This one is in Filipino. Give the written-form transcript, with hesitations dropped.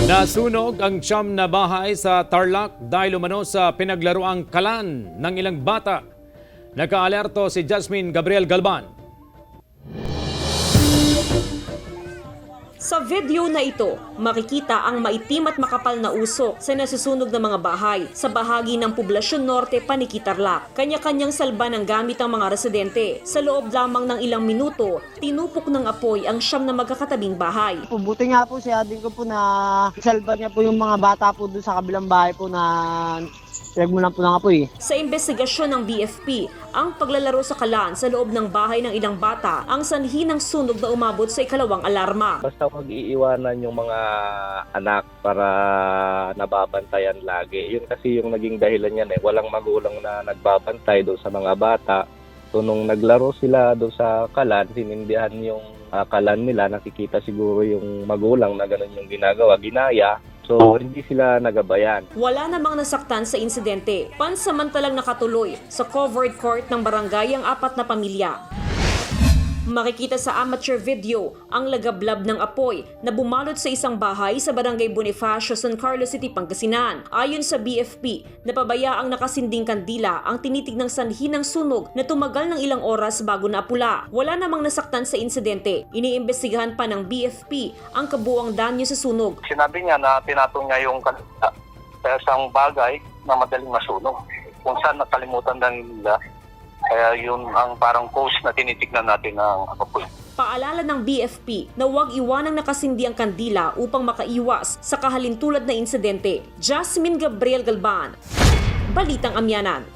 Nasunog ang siyam na bahay sa Tarlac dahil umano sa pinaglaruang kalan ng ilang bata. Naka-alerto si Jasmine Gabriel Galban. Sa video na ito, makikita ang maitim at makapal na usok sa nasusunog na mga bahay sa bahagi ng Poblasyon Norte, Paniqui, Tarlac. Kanya-kanyang salba ng gamit ang mga residente. Sa loob lamang ng ilang minuto, tinupok ng apoy ang siyam na magkakatabing bahay. Buti nga po si ading ko po na salba niya po yung mga bata po doon sa kabilang bahay po na pinagmulan po ng apoy. Sa investigasyon ng BFP, ang paglalaro sa kalan sa loob ng bahay ng ilang bata ang sanhi ng sunog na umabot sa ikalawang alarma. Basta huwag iiwanan yung mga anak para nababantayan lagi. Yun kasi yung naging dahilan yan Walang magulang na nagbabantay doon sa mga bata. So nung naglaro sila doon sa kalan, sinindihan yung kalan nila, nakikita siguro yung magulang na ganun yung ginagawa, ginaya. So, hindi sila nagabayan. Wala namang nasaktan sa insidente. Pansamantalang nakatuloy sa covered court ng barangay ang apat na pamilya. Makikita sa amateur video ang lagablab ng apoy na bumalot sa isang bahay sa barangay Bonifacio, San Carlos City, Pangasinan. Ayon sa BFP, napabayaang nakasinding kandila ang tinitignang sanhi ng sunog na tumagal ng ilang oras bago napula. Wala namang nasaktan sa insidente. Iniimbestigahan pa ng BFP ang kabuuang danyo sa sunog. Sinabi niya na pinatong niya yung kandila sa isang bagay na madaling masunog. Kung saan nakalimutan na nila. Kaya yun ang parang cause na tinitignan natin ng apoy. Paalala ng BFP na huwag iwanang nakasindi ang kandila upang makaiwas sa kahalintulad na insidente. Jasmine Gabriel Galban, Balitang Amyanan.